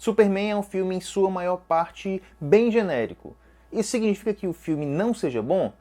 Superman é um filme, em sua maior parte, bem genérico. Isso significa que o filme não seja bom?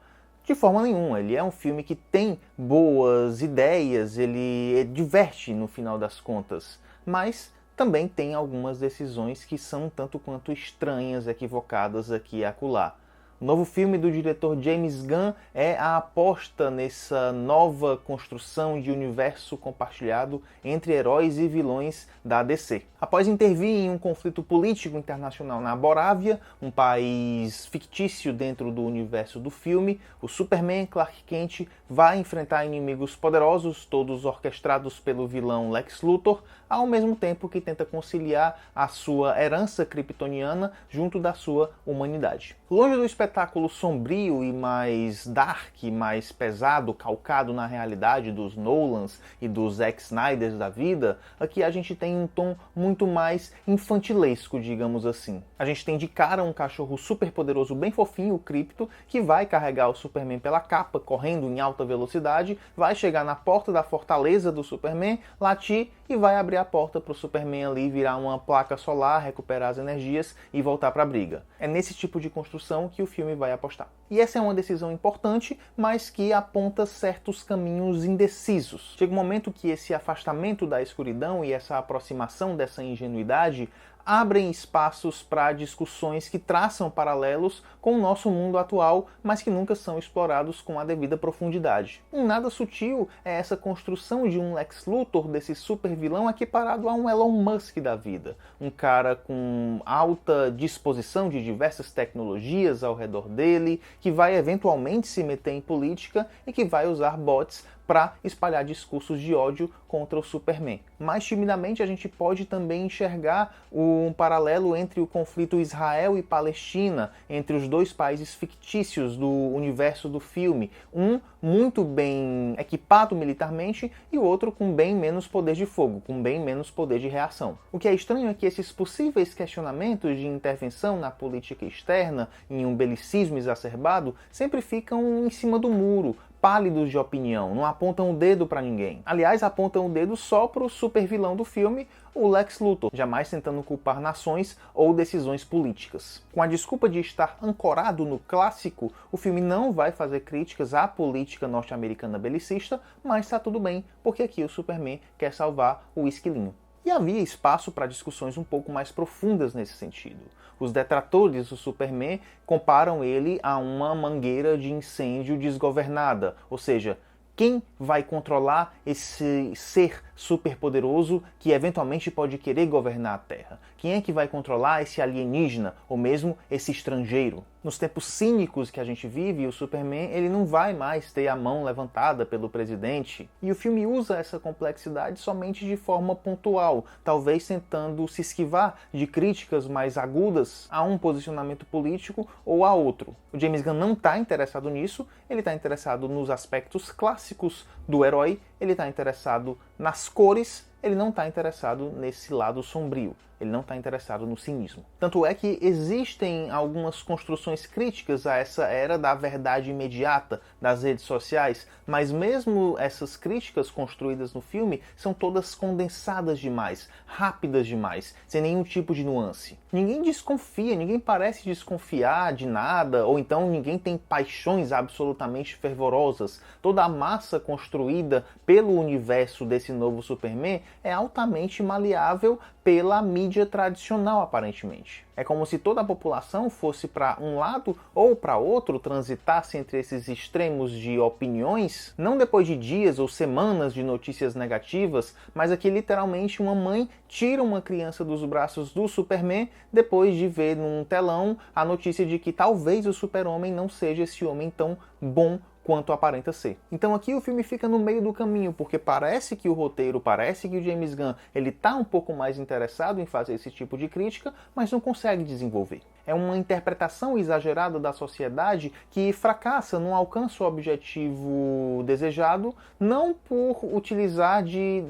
De forma nenhuma. Ele é um filme que tem boas ideias, ele diverte no final das contas, mas também tem algumas decisões que são tanto quanto estranhas, equivocadas aqui e acolá. O novo filme do diretor James Gunn é a aposta nessa nova construção de universo compartilhado entre heróis e vilões da DC. Após intervir em um conflito político internacional na Borávia, um país fictício dentro do universo do filme, o Superman Clark Kent vai enfrentar inimigos poderosos, todos orquestrados pelo vilão Lex Luthor, ao mesmo tempo que tenta conciliar a sua herança kryptoniana junto da sua humanidade. Longe do espetáculo sombrio e mais dark, mais pesado, calcado na realidade dos Nolans e dos Zack Snyders da vida, aqui a gente tem um tom muito mais infantilesco, digamos assim. A gente tem de cara um cachorro super poderoso, bem fofinho, o Krypto, que vai carregar o Superman pela capa, correndo em alta velocidade, vai chegar na porta da fortaleza do Superman, latir e vai abrir a porta para o Superman ali virar uma placa solar, recuperar as energias e voltar para a briga. É nesse tipo de construção que o filme vai apostar. E essa é uma decisão importante, mas que aponta certos caminhos indecisos. Chega um momento que esse afastamento da escuridão e essa aproximação dessa ingenuidade abrem espaços para discussões que traçam paralelos com o nosso mundo atual, mas que nunca são explorados com a devida profundidade. Um nada sutil é essa construção de um Lex Luthor, desse super vilão, equiparado a um Elon Musk da vida. Um cara com alta disposição de diversas tecnologias ao redor dele, que vai eventualmente se meter em política e que vai usar bots para espalhar discursos de ódio contra o Superman. Mais timidamente, a gente pode também enxergar um paralelo entre o conflito Israel e Palestina, entre os dois países fictícios do universo do filme. Um muito bem equipado militarmente e o outro com bem menos poder de fogo, com bem menos poder de reação. O que é estranho é que esses possíveis questionamentos de intervenção na política externa, em um belicismo exacerbado, sempre ficam em cima do muro, pálidos de opinião, não apontam o dedo para ninguém. Aliás, apontam o dedo só para o super vilão do filme, o Lex Luthor, jamais tentando culpar nações ou decisões políticas. Com a desculpa de estar ancorado no clássico, o filme não vai fazer críticas à política norte-americana belicista, mas está tudo bem, porque aqui o Superman quer salvar o esquilinho. E havia espaço para discussões um pouco mais profundas nesse sentido. Os detratores do Superman comparam ele a uma mangueira de incêndio desgovernada, ou seja, quem vai controlar esse ser superpoderoso que eventualmente pode querer governar a Terra? Quem é que vai controlar esse alienígena ou mesmo esse estrangeiro? Nos tempos cínicos que a gente vive, o Superman ele não vai mais ter a mão levantada pelo presidente. E o filme usa essa complexidade somente de forma pontual, talvez tentando se esquivar de críticas mais agudas a um posicionamento político ou a outro. O James Gunn não está interessado nisso, ele está interessado nos aspectos clássicos do herói, ele está interessado nas cores, ele não está interessado nesse lado sombrio. Ele não está interessado no cinismo. Tanto é que existem algumas construções críticas a essa era da verdade imediata das redes sociais, mas mesmo essas críticas construídas no filme são todas condensadas demais, rápidas demais, sem nenhum tipo de nuance. Ninguém desconfia, ninguém parece desconfiar de nada, ou então ninguém tem paixões absolutamente fervorosas. Toda a massa construída pelo universo desse novo Superman é altamente maleável pela mídia tradicional, aparentemente. É como se toda a população fosse para um lado ou para outro, transitasse entre esses extremos de opiniões, não depois de dias ou semanas de notícias negativas, mas aqui literalmente uma mãe tira uma criança dos braços do Superman depois de ver num telão a notícia de que talvez o Super-Homem não seja esse homem tão bom quanto aparenta ser. Então aqui o filme fica no meio do caminho, porque parece que o roteiro, parece que o James Gunn ele tá um pouco mais interessado em fazer esse tipo de crítica, mas não consegue desenvolver. É uma interpretação exagerada da sociedade que fracassa, não alcança o objetivo desejado, não por utilizar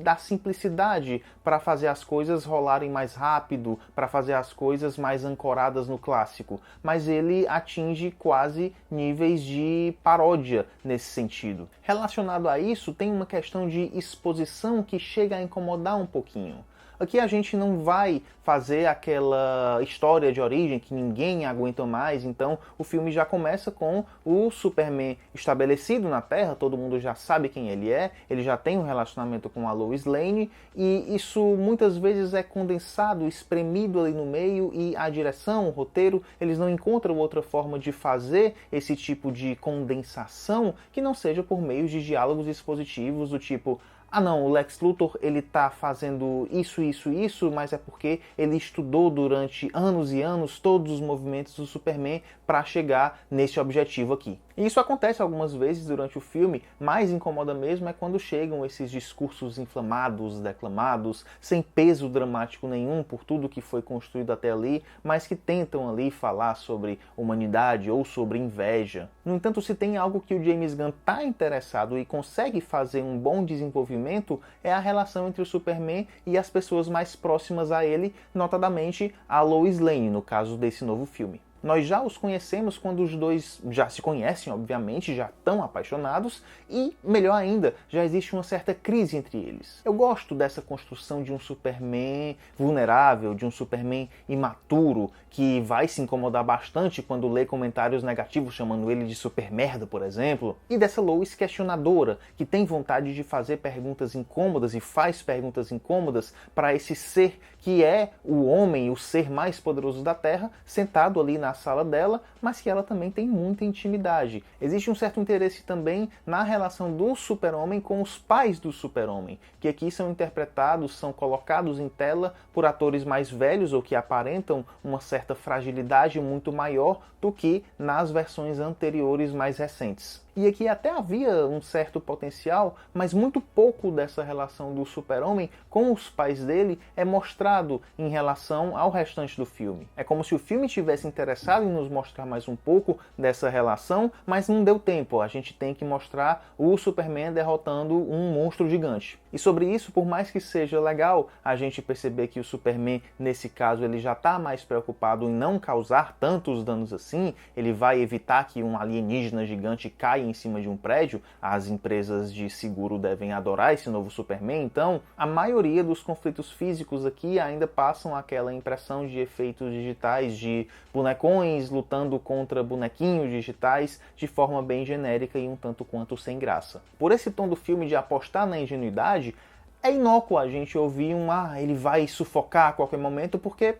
da simplicidade para fazer as coisas rolarem mais rápido, para fazer as coisas mais ancoradas no clássico, mas ele atinge quase níveis de paródia nesse sentido. Relacionado a isso, tem uma questão de exposição que chega a incomodar um pouquinho. Aqui a gente não vai fazer aquela história de origem que ninguém aguenta mais, então o filme já começa com o Superman estabelecido na Terra, todo mundo já sabe quem ele já tem um relacionamento com a Lois Lane, e isso muitas vezes é condensado, espremido ali no meio, e a direção, o roteiro, eles não encontram outra forma de fazer esse tipo de condensação que não seja por meio de diálogos expositivos do tipo: ah não, o Lex Luthor ele tá fazendo isso, mas é porque ele estudou durante anos e anos todos os movimentos do Superman para chegar nesse objetivo aqui. E isso acontece algumas vezes durante o filme, mais incomoda mesmo é quando chegam esses discursos inflamados, declamados, sem peso dramático nenhum por tudo que foi construído até ali, mas que tentam ali falar sobre humanidade ou sobre inveja. No entanto, se tem algo que o James Gunn está interessado e consegue fazer um bom desenvolvimento, é a relação entre o Superman e as pessoas mais próximas a ele, notadamente a Lois Lane, no caso desse novo filme. Nós já os conhecemos quando os dois já se conhecem, obviamente, já estão apaixonados e, melhor ainda, já existe uma certa crise entre eles. Eu gosto dessa construção de um Superman vulnerável, de um Superman imaturo, que vai se incomodar bastante quando lê comentários negativos chamando ele de super merda, por exemplo, e dessa Lois questionadora, que tem vontade de fazer perguntas incômodas e faz perguntas incômodas para esse ser que é o homem, o ser mais poderoso da Terra, sentado ali na sala dela, mas que ela também tem muita intimidade. Existe um certo interesse também na relação do Super-Homem com os pais do Super-Homem, que aqui são interpretados, são colocados em tela por atores mais velhos ou que aparentam uma certa fragilidade muito maior do que nas versões anteriores mais recentes. E aqui até havia um certo potencial, mas muito pouco dessa relação do Super-Homem com os pais dele é mostrado em relação ao restante do filme. É como se o filme tivesse interessado em nos mostrar mais um pouco dessa relação, mas não deu tempo. A gente tem que mostrar o Superman derrotando um monstro gigante. E sobre isso, por mais que seja legal a gente perceber que o Superman, nesse caso, ele já está mais preocupado em não causar tantos danos assim, ele vai evitar que um alienígena gigante caia em cima de um prédio, as empresas de seguro devem adorar esse novo Superman, então a maioria dos conflitos físicos aqui ainda passam aquela impressão de efeitos digitais, de bonecões lutando contra bonequinhos digitais de forma bem genérica e um tanto quanto sem graça. Por esse tom do filme de apostar na ingenuidade, é inócuo a gente ouvir ele vai sufocar a qualquer momento, porque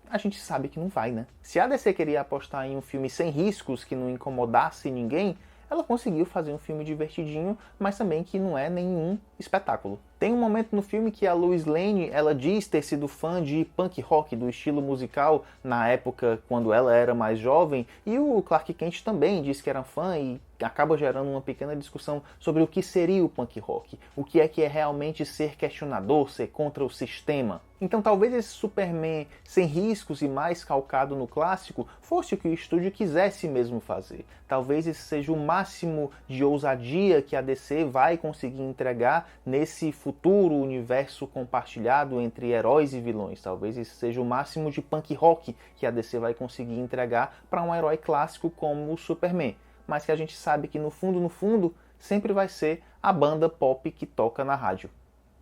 a gente sabe que não vai, né? Se a DC queria apostar em um filme sem riscos, que não incomodasse ninguém, ela conseguiu fazer um filme divertidinho, mas também que não é nenhum espetáculo. Tem um momento no filme que a Lois Lane, ela diz ter sido fã de punk rock, do estilo musical, na época quando ela era mais jovem, e o Clark Kent também diz que era fã e acaba gerando uma pequena discussão sobre o que seria o punk rock, o que é realmente ser questionador, ser contra o sistema. Então talvez esse Superman sem riscos e mais calcado no clássico fosse o que o estúdio quisesse mesmo fazer. Talvez esse seja o máximo de ousadia que a DC vai conseguir entregar nesse futuro universo compartilhado entre heróis e vilões. Talvez esse seja o máximo de punk rock que a DC vai conseguir entregar para um herói clássico como o Superman. Mas que a gente sabe que no fundo, sempre vai ser a banda pop que toca na rádio.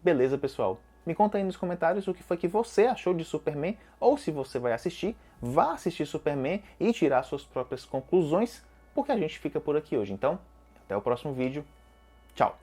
Beleza, pessoal? Me conta aí nos comentários o que foi que você achou de Superman, ou se você vai assistir, vá assistir Superman e tirar suas próprias conclusões, porque a gente fica por aqui hoje. Então, até o próximo vídeo. Tchau!